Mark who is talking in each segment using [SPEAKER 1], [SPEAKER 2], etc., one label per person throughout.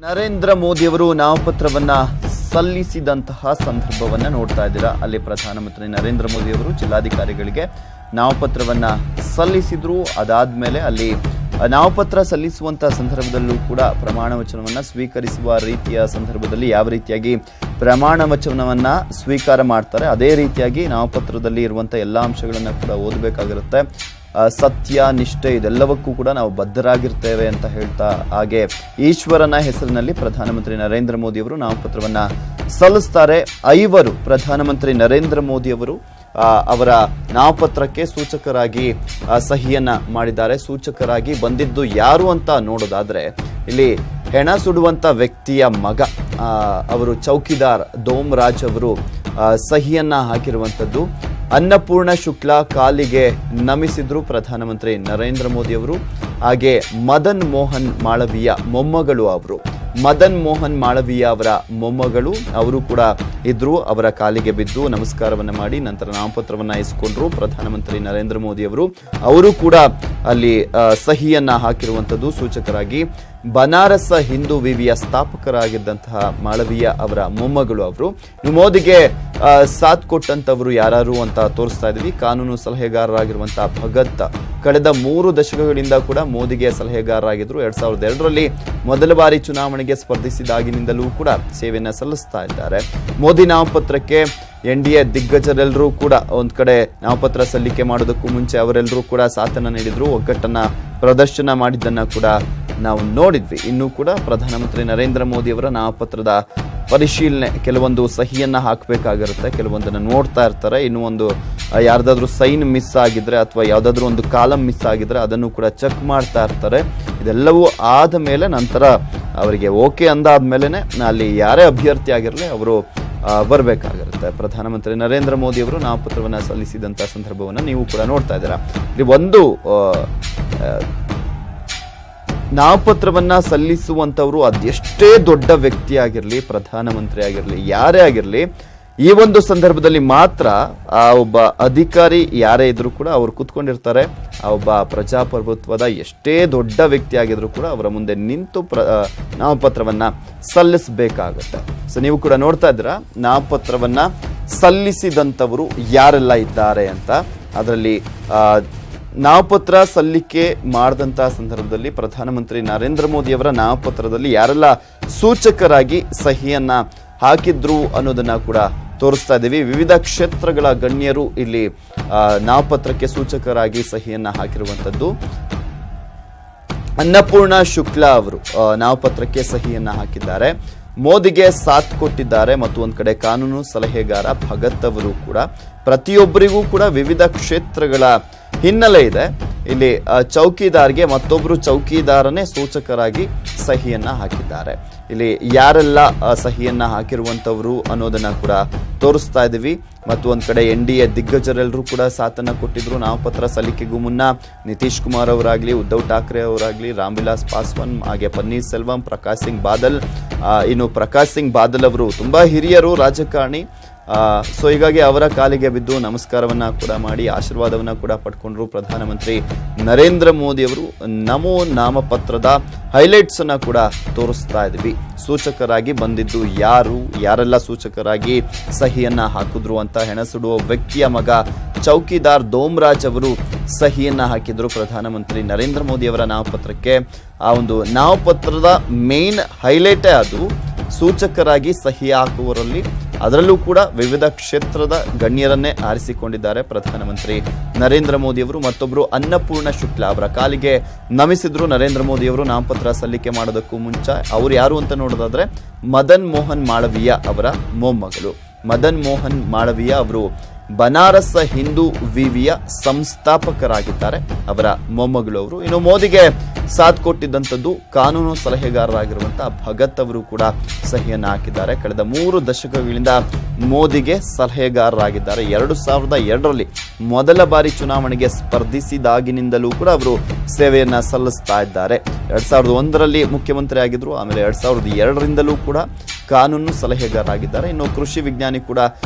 [SPEAKER 1] ನರೇಂದ್ರ ಮೋದಿಯವರು ನಾಮಪತ್ರವನ್ನ ಸಲ್ಲಿಸಿದಂತಹ ಸಂದರ್ಭವನ್ನ ನೋಡ್ತಾ ಇದ್ದೀರಾ. ಅಲ್ಲಿ ಪ್ರಧಾನಮಂತ್ರಿ ನರೇಂದ್ರ ಮೋದಿಯವರು ಜಿಲ್ಲಾಧಿಕಾರಿಗಳಿಗೆ ನಾಮಪತ್ರವನ್ನ ಸಲ್ಲಿಸಿದ್ರು. ಅದಾದ್ಮೇಲೆ ಅಲ್ಲಿ ನಾಮಪತ್ರ ಸಲ್ಲಿಸುವಂತಹ ಸಂದರ್ಭದಲ್ಲೂ ಕೂಡ ಪ್ರಮಾಣ ವಚನವನ್ನ ಸ್ವೀಕರಿಸುವ ರೀತಿಯ ಸಂದರ್ಭದಲ್ಲಿ ಯಾವ ರೀತಿಯಾಗಿ ಪ್ರಮಾಣ ವಚನವನ್ನ ಸ್ವೀಕಾರ ಮಾಡ್ತಾರೆ ಅದೇ ರೀತಿಯಾಗಿ ನಾಮಪತ್ರದಲ್ಲಿ ಇರುವಂತಹ ಎಲ್ಲಾ ಅಂಶಗಳನ್ನ ಕೂಡ ಓದಬೇಕಾಗಿರುತ್ತೆ. ಸತ್ಯ ನಿಷ್ಠೆ ಇದೆಲ್ಲವಕ್ಕೂ ಕೂಡ ನಾವು ಬದ್ಧರಾಗಿರ್ತೇವೆ ಅಂತ ಹೇಳ್ತಾ ಹಾಗೆ ಈಶ್ವರನ ಹೆಸರಿನಲ್ಲಿ ಪ್ರಧಾನಮಂತ್ರಿ ನರೇಂದ್ರ ಮೋದಿಯವರು ನಾಮಪತ್ರವನ್ನ ಸಲ್ಲಿಸ್ತಾರೆ. 5 ಪ್ರಧಾನಮಂತ್ರಿ ನರೇಂದ್ರ ಮೋದಿಯವರು ಅವರ ನಾಮಪತ್ರಕ್ಕೆ ಸೂಚಕರಾಗಿ ಸಹಿಯನ್ನ ಮಾಡಿದ್ದಾರೆ. ಸೂಚಕರಾಗಿ ಬಂದಿದ್ದು ಯಾರು ಅಂತ ನೋಡೋದಾದ್ರೆ ಇಲ್ಲಿ ಹೆಣ ಸುಡುವಂತ ವ್ಯಕ್ತಿಯ ಮಗ ಅವರು ಚೌಕಿದಾರ್ ದೋಮ್ರಾಜ್ ಅವರು ಸಹಿಯನ್ನ ಹಾಕಿರುವಂತದ್ದು. ಅನ್ನಪೂರ್ಣ ಶುಕ್ಲಾ ಕಾಲಿಗೆ ನಮಿಸಿದ್ರು ಪ್ರಧಾನಮಂತ್ರಿ ನರೇಂದ್ರ ಮೋದಿ ಅವರು. ಹಾಗೆ ಮದನ್ ಮೋಹನ್ ಮಾಳವೀಯ ಮೊಮ್ಮಗಳು ಅವರು ಮದನ್ ಮೋಹನ್ ಮಾಳವೀಯ ಅವರ ಮೊಮ್ಮಗಳು ಅವರು ಕೂಡ ಇದ್ರು. ಅವರ ಕಾಲಿಗೆ ಬಿದ್ದು ನಮಸ್ಕಾರವನ್ನ ಮಾಡಿ ನಂತರ ನಾಮಪತ್ರವನ್ನ ಇಸ್ಕೊಂಡ್ರು ಪ್ರಧಾನಮಂತ್ರಿ ನರೇಂದ್ರ ಮೋದಿ ಅವರು ಕೂಡ ಅಲ್ಲಿ ಸಹಿಯನ್ನ ಹಾಕಿರುವಂತದ್ದು ಸೂಚಕರಾಗಿ. ಬನಾರಸ್ ಹಿಂದೂ ವಿವಿಯ ಸ್ಥಾಪಕರಾಗಿದ್ದಂತಹ ಮಾಳವೀಯ ಅವರ ಮೊಮ್ಮಗಳು ಅವರು. ಮೋದಿಗೆ ಸಾಥ್ ಕೊಟ್ಟಂತವರು ಯಾರು ಅಂತ ತೋರಿಸ್ತಾ ಇದೀವಿ. ಕಾನೂನು ಸಲಹೆಗಾರರಾಗಿರುವಂತಹ ಭಗತ್ ಕಳೆದ 3 ದಶಕಗಳಿಂದ ಕೂಡ ಮೋದಿಗೆ ಸಲಹೆಗಾರರಾಗಿದ್ರು. 2002ರಲ್ಲಿ ಮೊದಲ ಬಾರಿ ಚುನಾವಣೆಗೆ ಸ್ಪರ್ಧಿಸಿದಾಗಿನಿಂದಲೂ ಕೂಡ ಸೇವೆಯನ್ನ ಸಲ್ಲಿಸ್ತಾ ಇದ್ದಾರೆ. ಮೋದಿ ನಾಮಪತ್ರಕ್ಕೆ NDA ದಿಗ್ಗಜರೆಲ್ಲರೂ ಕೂಡ ಒಂದ್ ಕಡೆ ನಾಮಪತ್ರ ಸಲ್ಲಿಕೆ ಮಾಡೋದಕ್ಕೂ ಮುಂಚೆ ಅವರೆಲ್ಲರೂ ಕೂಡ ಸಾಥನ್ನ ನೀಡಿದ್ರು, ಒಗ್ಗಟ್ಟನ್ನ ಪ್ರದರ್ಶನ ಮಾಡಿದ್ದನ್ನ ಕೂಡ ನಾವು ನೋಡಿದ್ವಿ. ಇನ್ನೂ ಕೂಡ ಪ್ರಧಾನಮಂತ್ರಿ ನರೇಂದ್ರ ಮೋದಿ ಅವರ ನಾಮಪತ್ರದ ಪರಿಶೀಲನೆ ಕೆಲವೊಂದು ಸಹಿಯನ್ನ ಹಾಕಬೇಕಾಗಿರುತ್ತೆ, ಕೆಲವೊಂದನ್ನ ನೋಡ್ತಾ ಇರ್ತಾರೆ. ಇನ್ನು ಒಂದು ಯಾರ್ದಾದ್ರೂ ಸೈನ್ ಮಿಸ್ ಆಗಿದ್ರೆ ಅಥವಾ ಯಾವ್ದಾದ್ರು ಒಂದು ಕಾಲಮ್ ಮಿಸ್ ಆಗಿದ್ರೆ ಅದನ್ನು ಕೂಡ ಚೆಕ್ ಮಾಡ್ತಾ ಇರ್ತಾರೆ. ಇದೆಲ್ಲವೂ ಆದ ಮೇಲೆ ನಂತರ ಅವರಿಗೆ ಓಕೆ ಅಂದಾದ್ಮೇಲೆನೆ ಅಲ್ಲಿ ಯಾರೇ ಅಭ್ಯರ್ಥಿ ಆಗಿರಲಿ ಅವರು ಬರಬೇಕಾಗಿರುತ್ತೆ. ಪ್ರಧಾನಮಂತ್ರಿ ನರೇಂದ್ರ ಮೋದಿ ಅವರು ನಾಮಪತ್ರವನ್ನ ಸಲ್ಲಿಸಿದಂತಹ ಸಂದರ್ಭವನ್ನ ನೀವು ಕೂಡ ನೋಡ್ತಾ ಇದ್ದೀರಾ. ಇಲ್ಲಿ ಒಂದು ನಾಮಪತ್ರವನ್ನ ಸಲ್ಲಿಸುವಂತವ್ರು ಅದೆಷ್ಟೇ ದೊಡ್ಡ ವ್ಯಕ್ತಿ ಆಗಿರಲಿ, ಪ್ರಧಾನಮಂತ್ರಿ ಆಗಿರಲಿ, ಯಾರೇ ಆಗಿರಲಿ, ಈ ಒಂದು ಸಂದರ್ಭದಲ್ಲಿ ಮಾತ್ರ ಆ ಒಬ್ಬ ಅಧಿಕಾರಿ ಯಾರೇ ಇದ್ರು ಕೂಡ ಅವ್ರು ಕೂತ್ಕೊಂಡಿರ್ತಾರೆ. ಆ ಒಬ್ಬ ಪ್ರಜಾಪ್ರಭುತ್ವದ ಎಷ್ಟೇ ದೊಡ್ಡ ವ್ಯಕ್ತಿ ಆಗಿದ್ರು ಕೂಡ ಅವರ ಮುಂದೆ ನಿಂತು ನಾಮಪತ್ರವನ್ನ ಸಲ್ಲಿಸಬೇಕಾಗುತ್ತೆ. ಸೊ ನೀವು ಕೂಡ ನೋಡ್ತಾ ಇದ್ದೀರಾ ನಾಮಪತ್ರವನ್ನ ಸಲ್ಲಿಸಿದಂಥವರು ಯಾರೆಲ್ಲ ಇದ್ದಾರೆ ಅಂತ. ಅದರಲ್ಲಿ ನಾಮಪತ್ರ ಸಲ್ಲಿಕೆ ಮಾಡಿದಂತಹ ಸಂದರ್ಭದಲ್ಲಿ ಪ್ರಧಾನಮಂತ್ರಿ ನರೇಂದ್ರ ಮೋದಿ ಅವರ ನಾಮಪತ್ರದಲ್ಲಿ ಯಾರೆಲ್ಲ ಸೂಚಕರಾಗಿ ಸಹಿಯನ್ನ ಹಾಕಿದ್ರು ಅನ್ನೋದನ್ನ ಕೂಡ ತೋರಿಸ್ತಾ ಇದ್ದೀವಿ. ವಿವಿಧ ಕ್ಷೇತ್ರಗಳ ಗಣ್ಯರು ಇಲ್ಲಿ ನಾಮಪತ್ರಕ್ಕೆ ಸೂಚಕರಾಗಿ ಸಹಿಯನ್ನ ಹಾಕಿರುವಂತದ್ದು. ಅನ್ನಪೂರ್ಣ ಶುಕ್ಲಾ ಅವರು ನಾಮಪತ್ರಕ್ಕೆ ಸಹಿಯನ್ನ ಹಾಕಿದ್ದಾರೆ. ಮೋದಿಗೆ ಸಾಥ್ ಕೊಟ್ಟಿದ್ದಾರೆ. ಮತ್ತು ಒಂದ್ ಕಡೆ ಕಾನೂನು ಸಲಹೆಗಾರ ಭಗತ್ ಅವರು ಕೂಡ ಪ್ರತಿಯೊಬ್ಬರಿಗೂ ಕೂಡ ವಿವಿಧ ಕ್ಷೇತ್ರಗಳ ಹಿನ್ನೆಲೆ ಇದೆ. ಇಲ್ಲಿ ಚೌಕಿದಾರ್ಗೆ ಮತ್ತೊಬ್ರು ಚೌಕಿದಾರನೇ ಸೂಚಕರಾಗಿ ಸಹಿಯನ್ನ ಹಾಕಿದ್ದಾರೆ. ಇಲ್ಲಿ ಯಾರೆಲ್ಲ ಸಹಿಯನ್ನ ಹಾಕಿರುವಂತವ್ರು ಅನ್ನೋದನ್ನ ಕೂಡ ತೋರಿಸ್ತಾ ಇದೀವಿ. ಮತ್ತು ಒಂದ್ ಕಡೆ NDA ದಿಗ್ಗಜರೆಲ್ಲರೂ ಕೂಡ ಸಾಥನ್ನ ಕೊಟ್ಟಿದ್ರು. ನಾಮಪತ್ರ ಸಲ್ಲಿಕೆಗೂ ಮುನ್ನ ನಿತೀಶ್ ಕುಮಾರ್ ಅವರಾಗ್ಲಿ, ಉದ್ಧವ್ ಠಾಕ್ರೆ ಅವರಾಗ್ಲಿ, ರಾಮ್ ವಿಲಾಸ್ ಪಾಸ್ವಾನ್, ಹಾಗೆ ಪನ್ನೀರ್ ಸೆಲ್ವಂ, ಪ್ರಕಾಶ್ ಸಿಂಗ್ ಬಾದಲ್. ಇನ್ನು ಪ್ರಕಾಶ್ ಸಿಂಗ್ ಬಾದಲ್ ಅವರು ತುಂಬಾ ಹಿರಿಯರು ರಾಜಕಾರಣಿ. ಸೊ ಹೀಗಾಗಿ ಅವರ ಕಾಲಿಗೆ ಬಿದ್ದು ನಮಸ್ಕಾರವನ್ನ ಕೂಡ ಮಾಡಿ ಆಶೀರ್ವಾದವನ್ನ ಕೂಡ ಪಡ್ಕೊಂಡ್ರು ಪ್ರಧಾನಮಂತ್ರಿ ನರೇಂದ್ರ ಮೋದಿ ಅವರು. ನಮೋ ನಾಮಪತ್ರದ ಹೈಲೈಟ್ಸ್ ಅನ್ನ ಕೂಡ ತೋರಿಸ್ತಾ ಇದ್ವಿ. ಸೂಚಕರಾಗಿ ಬಂದಿದ್ದು ಯಾರೆಲ್ಲ ಸೂಚಕರಾಗಿ ಸಹಿಯನ್ನ ಹಾಕಿದ್ರು ಅಂತ. ಹೆಣಸುಡುವ ವ್ಯಕ್ತಿಯ ಮಗ ಚೌಕಿದಾರ್ ದೋಮ್ರಾಜ್ ಅವರು ಸಹಿಯನ್ನ ಹಾಕಿದ್ರು ಪ್ರಧಾನಮಂತ್ರಿ ನರೇಂದ್ರ ಮೋದಿ ಅವರ ನಾಮಪತ್ರಕ್ಕೆ. ಆ ಒಂದು ನಾಮಪತ್ರದ ಮೇನ್ ಹೈಲೈಟೇ ಅದು ಸೂಚಕರಾಗಿ ಸಹಿ ಹಾಕುವರಲ್ಲಿ. ಅದರಲ್ಲೂ ಕೂಡ ವಿವಿಧ ಕ್ಷೇತ್ರದ ಗಣ್ಯರನ್ನೇ ಆರಿಸಿಕೊಂಡಿದ್ದಾರೆ ಪ್ರಧಾನಮಂತ್ರಿ ನರೇಂದ್ರ ಮೋದಿ ಅವರು. ಮತ್ತೊಬ್ರು ಅನ್ನಪೂರ್ಣ ಶುಕ್ಲಾ ಅವರ ಕಾಲಿಗೆ ನಮಿಸಿದ್ರು ನರೇಂದ್ರ ಮೋದಿ ಅವರು ನಾಮಪತ್ರ ಸಲ್ಲಿಕೆ ಮಾಡೋದಕ್ಕೂ ಮುಂಚೆ. ಅವ್ರು ಯಾರು ಅಂತ ನೋಡೋದಾದ್ರೆ ಮದನ್ ಮೋಹನ್ ಮಾಳವೀಯ ಅವರ ಮೊಮ್ಮಗಳು. ಮದನ್ ಮೋಹನ್ ಮಾಳವೀಯ ಅವರು ಬನಾರಸ್ ಹಿಂದೂ ವಿವಿಯ ಸಂಸ್ಥಾಪಕರಾಗಿದ್ದಾರೆ. ಅವರ ಮೊಮ್ಮಗಳು ಅವರು. ಇನ್ನು ಮೋದಿಗೆ ಸಾಥ್ ಕೊಟ್ಟಿದ್ದಂಥದ್ದು ಕಾನೂನು ಸಲಹೆಗಾರರಾಗಿರುವಂತಹ ಭಗತ್ ಅವರು ಕೂಡ ಸಹಿಯನ್ನ ಹಾಕಿದ್ದಾರೆ. ಕಳೆದ 3 ದಶಕಗಳಿಂದ ಮೋದಿಗೆ ಸಲಹೆಗಾರರಾಗಿದ್ದಾರೆ. 2002ರಲ್ಲಿ ಮೊದಲ ಬಾರಿ ಚುನಾವಣೆಗೆ ಸ್ಪರ್ಧಿಸಿದಾಗಿನಿಂದಲೂ ಕೂಡ ಅವರು ಸೇವೆಯನ್ನ ಸಲ್ಲಿಸ್ತಾ ಇದ್ದಾರೆ. 2001ರಲ್ಲಿ ಮುಖ್ಯಮಂತ್ರಿ ಆಗಿದ್ರು. ಆಮೇಲೆ 2002ರಿಂದಲೂ ಕೂಡ ಕಾನೂನು ಸಲಹೆಗಾರರಾಗಿದ್ದಾರೆ. ಇನ್ನು ಕೃಷಿ ವಿಜ್ಞಾನಿ ಕೂಡ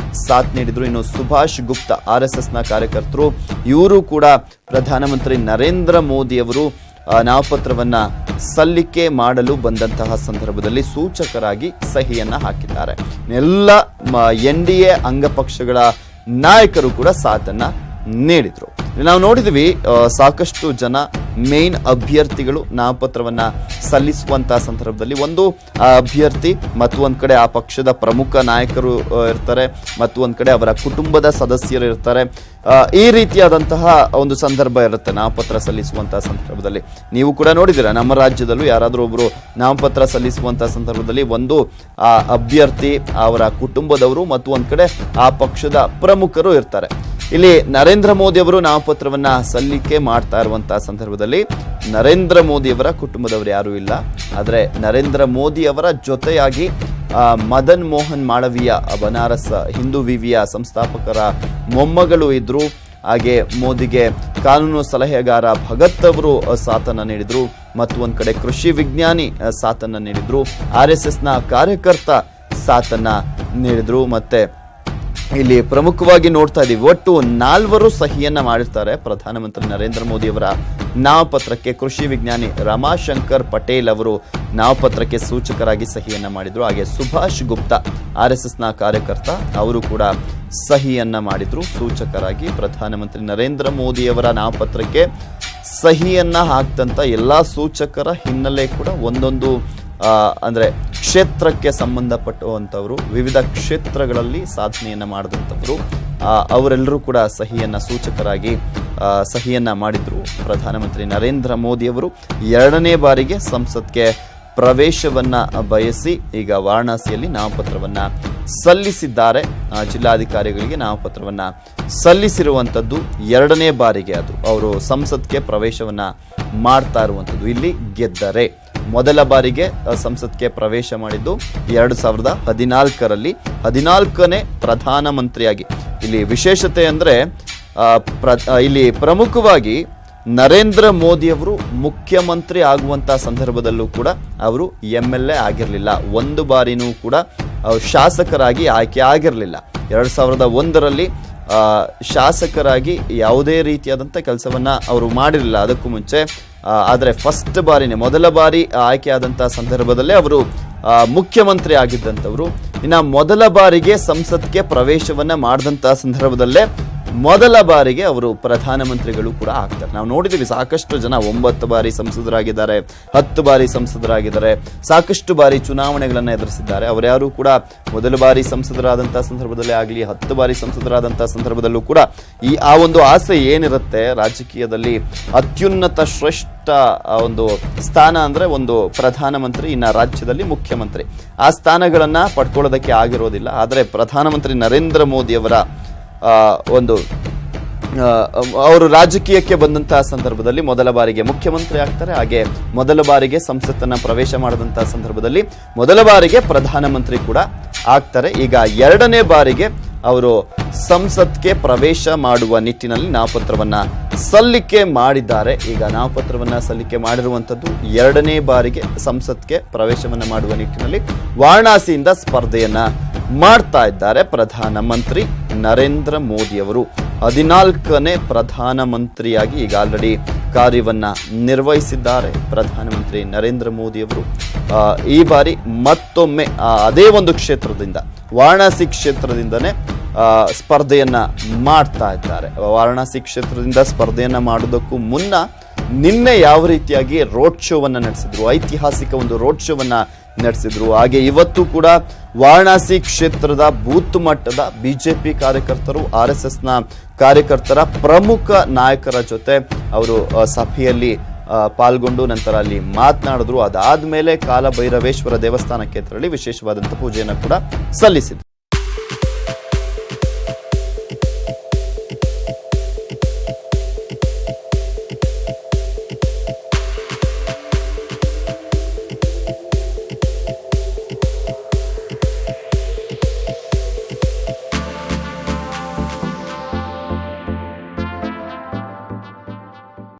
[SPEAKER 1] ಸಾಥ್ ನೀಡಿದ್ರು. ಇನ್ನು ಸುಭಾಷ್ ಗುಪ್ತಾ RSSನ ಕಾರ್ಯಕರ್ತರು, ಇವರು ಕೂಡ ಪ್ರಧಾನಮಂತ್ರಿ ನರೇಂದ್ರ ಮೋದಿ ಅವರು ನಾಮಪತ್ರವನ್ನ ಸಲ್ಲಿಕೆ ಮಾಡಲು ಬಂದಂತಹ ಸಂದರ್ಭದಲ್ಲಿ ಸೂಚಕರಾಗಿ ಸಹಿಯನ್ನ ಹಾಕಿದ್ದಾರೆ. ಎಲ್ಲ NDA ಅಂಗಪಕ್ಷಗಳ ನಾಯಕರು ಕೂಡ ಸಾಥನ್ನ ನೀಡಿದ್ರು. ನಾವು ನೋಡಿದ್ವಿ ಸಾಕಷ್ಟು ಜನ ಮೇನ್ ಅಭ್ಯರ್ಥಿಗಳು ನಾಮಪತ್ರವನ್ನ ಸಲ್ಲಿಸುವಂತಹ ಸಂದರ್ಭದಲ್ಲಿ ಒಂದು ಅಭ್ಯರ್ಥಿ ಮತ್ತೊಂದ್ ಕಡೆ ಆ ಪಕ್ಷದ ಪ್ರಮುಖ ನಾಯಕರು ಇರ್ತಾರೆ, ಮತ್ತೊಂದ್ ಕಡೆ ಅವರ ಕುಟುಂಬದ ಸದಸ್ಯರು ಇರ್ತಾರೆ. ಈ ರೀತಿಯಾದಂತಹ ಒಂದು ಸಂದರ್ಭ ಇರುತ್ತೆ ನಾಮಪತ್ರ ಸಲ್ಲಿಸುವಂತಹ ಸಂದರ್ಭದಲ್ಲಿ. ನೀವು ಕೂಡ ನೋಡಿದಿರ ನಮ್ಮ ರಾಜ್ಯದಲ್ಲೂ ಯಾರಾದ್ರೂ ಒಬ್ರು ನಾಮಪತ್ರ ಸಲ್ಲಿಸುವಂತಹ ಸಂದರ್ಭದಲ್ಲಿ ಒಂದು ಆ ಅಭ್ಯರ್ಥಿ ಅವರ ಕುಟುಂಬದವರು ಮತ್ತು ಒಂದ್ ಕಡೆ ಆ ಪಕ್ಷದ ಪ್ರಮುಖರು ಇರ್ತಾರೆ. ಇಲ್ಲಿ ನರೇಂದ್ರ ಮೋದಿ ಅವರು ನಾಮಪತ್ರವನ್ನ ಸಲ್ಲಿಕೆ ಮಾಡ್ತಾ ಇರುವಂತಹ ಸಂದರ್ಭದಲ್ಲಿ ನರೇಂದ್ರ ಮೋದಿ ಅವರ ಕುಟುಂಬದವರು ಯಾರು ಇಲ್ಲ. ಆದ್ರೆ ನರೇಂದ್ರ ಮೋದಿ ಅವರ ಜೊತೆಯಾಗಿ ಮದನ್ ಮೋಹನ್ ಮಾಳವೀಯ ಬನಾರಸ್ ಹಿಂದೂ ವಿವಿಯ ಸಂಸ್ಥಾಪಕರ ಮೊಮ್ಮಗಳು ಇದ್ರು. ಹಾಗೆ ಮೋದಿಗೆ ಕಾನೂನು ಸಲಹೆಗಾರ ಭಗತ್ ಅವರು ಸಾಥನ್ನ ನೀಡಿದ್ರು. ಮತ್ತು ಒಂದ್ ಕಡೆ ಕೃಷಿ ವಿಜ್ಞಾನಿ ಸಾಥನ್ನ ನೀಡಿದ್ರು. RSS ನ ಕಾರ್ಯಕರ್ತ ಸಾಥನ್ನ ನೀಡಿದ್ರು. ಮತ್ತೆ ಇಲ್ಲಿ ಪ್ರಮುಖವಾಗಿ ನೋಡ್ತಾ ಇದೀವಿ, ಒಟ್ಟು 4 ಸಹಿಯನ್ನ ಮಾಡಿರ್ತಾರೆ ಪ್ರಧಾನಮಂತ್ರಿ ನರೇಂದ್ರ ಮೋದಿ ಅವರ ನಾಮಪತ್ರಕ್ಕೆ. ಕೃಷಿ ವಿಜ್ಞಾನಿ ರಮಾಶಂಕರ್ ಪಟೇಲ್ ಅವರು ನಾಮಪತ್ರಕ್ಕೆ ಸೂಚಕರಾಗಿ ಸಹಿಯನ್ನ ಮಾಡಿದ್ರು. ಹಾಗೆ ಸುಭಾಷ್ ಗುಪ್ತಾ RSS ನ ಕಾರ್ಯಕರ್ತ ಅವರು ಕೂಡ ಸಹಿಯನ್ನ ಮಾಡಿದ್ರು ಸೂಚಕರಾಗಿ. ಪ್ರಧಾನಮಂತ್ರಿ ನರೇಂದ್ರ ಮೋದಿ ಅವರ ನಾಮಪತ್ರಕ್ಕೆ ಸಹಿಯನ್ನ ಹಾಕ್ತಂತ ಎಲ್ಲಾ ಸೂಚಕರ ಹಿನ್ನೆಲೆ ಕೂಡ ಒಂದೊಂದು ಅಂದ್ರೆ ಕ್ಷೇತ್ರಕ್ಕೆ ಸಂಬಂಧಪಟ್ಟಂತವರು, ವಿವಿಧ ಕ್ಷೇತ್ರಗಳಲ್ಲಿ ಸಾಧನೆಯನ್ನ ಮಾಡಿದಂಥವರು, ಅವರೆಲ್ಲರೂ ಕೂಡ ಸೂಚಕರಾಗಿ ಸಹಿಯನ್ನ ಮಾಡಿದ್ರು. ಪ್ರಧಾನಮಂತ್ರಿ ನರೇಂದ್ರ ಮೋದಿ ಅವರು 2ನೇ ಬಾರಿಗೆ ಸಂಸತ್ಗೆ ಪ್ರವೇಶವನ್ನ ಬಯಸಿ ಈಗ ವಾರಣಾಸಿಯಲ್ಲಿ ನಾಮಪತ್ರವನ್ನ ಸಲ್ಲಿಸಿದ್ದಾರೆ. ಜಿಲ್ಲಾಧಿಕಾರಿಗಳಿಗೆ ನಾಮಪತ್ರವನ್ನ ಸಲ್ಲಿಸಿರುವಂತದ್ದು 2ನೇ ಬಾರಿಗೆ ಅದು ಅವರು ಸಂಸತ್ಗೆ ಪ್ರವೇಶವನ್ನ ಮಾಡ್ತಾ ಇರುವಂತದ್ದು. ಇಲ್ಲಿ ಗೆದ್ದರೆ ಮೊದಲ ಬಾರಿಗೆ ಸಂಸತ್ಗೆ ಪ್ರವೇಶ ಮಾಡಿದ್ದು 2014ರಲ್ಲಿ 14ನೇ ಪ್ರಧಾನಮಂತ್ರಿಯಾಗಿ. ಇಲ್ಲಿ ವಿಶೇಷತೆ ಅಂದ್ರೆ ಇಲ್ಲಿ ಪ್ರಮುಖವಾಗಿ ನರೇಂದ್ರ ಮೋದಿ ಅವರು ಮುಖ್ಯಮಂತ್ರಿ ಆಗುವಂತಹ ಸಂದರ್ಭದಲ್ಲೂ ಕೂಡ ಅವರು MLA ಆಗಿರಲಿಲ್ಲ. ಒಂದು ಬಾರಿನೂ ಕೂಡ ಶಾಸಕರಾಗಿ ಆಯ್ಕೆ ಆಗಿರಲಿಲ್ಲ. 2001ರಲ್ಲಿ ಶಾಸಕರಾಗಿ ಯಾವುದೇ ರೀತಿಯಾದಂಥ ಕೆಲಸವನ್ನ ಅವರು ಮಾಡಿರಲಿಲ್ಲ ಅದಕ್ಕೂ ಮುಂಚೆ. ಆದರೆ ಮೊದಲ ಬಾರಿ ಆಯ್ಕೆ ಆದಂತಹ ಸಂದರ್ಭದಲ್ಲೇ ಅವರು ಮುಖ್ಯಮಂತ್ರಿ ಆಗಿದ್ದಂಥವ್ರು. ಇನ್ನು ಮೊದಲ ಬಾರಿಗೆ ಸಂಸತ್ಗೆ ಪ್ರವೇಶವನ್ನ ಮಾಡಿದಂತಹ ಸಂದರ್ಭದಲ್ಲೇ ಮೊದಲ ಬಾರಿಗೆ ಅವರು ಪ್ರಧಾನಮಂತ್ರಿಗಳು ಕೂಡ ಆಗ್ತಾರೆ. ನಾವು ನೋಡಿದ್ದೀವಿ ಸಾಕಷ್ಟು ಜನ 9 ಬಾರಿ ಸಂಸದರಾಗಿದ್ದಾರೆ, 10 ಬಾರಿ ಸಂಸದರಾಗಿದ್ದಾರೆ, ಸಾಕಷ್ಟು ಬಾರಿ ಚುನಾವಣೆಗಳನ್ನು ಎದುರಿಸಿದ್ದಾರೆ. ಅವರ್ಯಾರು ಕೂಡ ಮೊದಲ ಬಾರಿ ಸಂಸದರಾದಂತಹ ಸಂದರ್ಭದಲ್ಲೇ ಆಗಲಿ 10 ಬಾರಿ ಸಂಸದರಾದಂತಹ ಸಂದರ್ಭದಲ್ಲೂ ಕೂಡ ಆ ಒಂದು ಆಸೆ ಏನಿರುತ್ತೆ ರಾಜಕೀಯದಲ್ಲಿ, ಅತ್ಯುನ್ನತ ಶ್ರೇಷ್ಠ ಒಂದು ಸ್ಥಾನ ಅಂದ್ರೆ ಒಂದು ಪ್ರಧಾನಮಂತ್ರಿ, ಇನ್ನ ರಾಜ್ಯದಲ್ಲಿ ಮುಖ್ಯಮಂತ್ರಿ, ಆ ಸ್ಥಾನಗಳನ್ನ ಪಡ್ಕೊಳ್ಳೋದಕ್ಕೆ ಆಗಿರೋದಿಲ್ಲ. ಆದರೆ ಪ್ರಧಾನಮಂತ್ರಿ ನರೇಂದ್ರ ಮೋದಿ ಅವರ ಅವರು ರಾಜಕೀಯಕ್ಕೆ ಬಂದಂತಹ ಸಂದರ್ಭದಲ್ಲಿ ಮೊದಲ ಬಾರಿಗೆ ಮುಖ್ಯಮಂತ್ರಿ ಆಗ್ತಾರೆ. ಹಾಗೆ ಮೊದಲ ಬಾರಿಗೆ ಸಂಸತ್ತನ್ನ ಪ್ರವೇಶ ಮಾಡಿದಂತಹ ಸಂದರ್ಭದಲ್ಲಿ ಮೊದಲ ಬಾರಿಗೆ ಪ್ರಧಾನಮಂತ್ರಿ ಕೂಡ ಆಗ್ತಾರೆ. ಈಗ 2ನೇ ಬಾರಿಗೆ ಅವರು ಸಂಸತ್ಗೆ ಪ್ರವೇಶ ಮಾಡುವ ನಿಟ್ಟಿನಲ್ಲಿ ನಾಮಪತ್ರವನ್ನ ಸಲ್ಲಿಕೆ ಮಾಡಿದ್ದಾರೆ. ಈಗ ನಾಮಪತ್ರವನ್ನ ಸಲ್ಲಿಕೆ ಮಾಡಿರುವಂತದ್ದು 2ನೇ ಬಾರಿಗೆ ಸಂಸತ್ಗೆ ಪ್ರವೇಶವನ್ನ ಮಾಡುವ ನಿಟ್ಟಿನಲ್ಲಿ ವಾರಣಾಸಿಯಿಂದ ಸ್ಪರ್ಧೆಯನ್ನ ಮಾಡ್ತಾ ಇದ್ದಾರೆ ಪ್ರಧಾನಮಂತ್ರಿ ನರೇಂದ್ರ ಮೋದಿ ಅವರು. 14ನೇ ಪ್ರಧಾನಮಂತ್ರಿಯಾಗಿ ಈಗ ಆಲ್ರೆಡಿ ಕಾರ್ಯವನ್ನ ನಿರ್ವಹಿಸಿದ್ದಾರೆ ಪ್ರಧಾನಮಂತ್ರಿ ನರೇಂದ್ರ ಮೋದಿ ಅವರು. ಈ ಬಾರಿ ಮತ್ತೊಮ್ಮೆ ಅದೇ ಒಂದು ಕ್ಷೇತ್ರದಿಂದ, ವಾರಣಾಸಿ ಕ್ಷೇತ್ರದಿಂದನೇ ಸ್ಪರ್ಧೆಯನ್ನ ಮಾಡ್ತಾ ಇದ್ದಾರೆ. ವಾರಣಾಸಿ ಕ್ಷೇತ್ರದಿಂದ ಸ್ಪರ್ಧೆಯನ್ನ ಮಾಡೋದಕ್ಕೂ ಮುನ್ನ ನಿನ್ನೆ ಯಾವ ರೀತಿಯಾಗಿ ರೋಡ್ ಶೋವನ್ನ ನಡೆಸಿದ್ರು, ಐತಿಹಾಸಿಕ ಒಂದು ರೋಡ್ ಶೋವನ್ನ ನಡೆಸಿದ್ರು. ಹಾಗೆ ಇವತ್ತು ಕೂಡ ವಾರಣಾಸಿ ಕ್ಷೇತ್ರದ ಬೂತ್ ಮಟ್ಟದ ಬಿಜೆಪಿ ಕಾರ್ಯಕರ್ತರು, RSS ನ ಕಾರ್ಯಕರ್ತರ ಪ್ರಮುಖ ನಾಯಕರ ಜೊತೆ ಅವರು ಸಭೆಯಲ್ಲಿ ಪಾಲ್ಗೊಂಡು ನಂತರ ಅಲ್ಲಿ ಮಾತನಾಡಿದ್ರು. ಅದಾದ್ಮೇಲೆ ಕಾಲಭೈರವೇಶ್ವರ ದೇವಸ್ಥಾನಕ್ಕೆ ತೆರಳಿ ವಿಶೇಷವಾದಂತಹ ಪೂಜೆಯನ್ನು ಕೂಡ ಸಲ್ಲಿಸಿದ್ರು.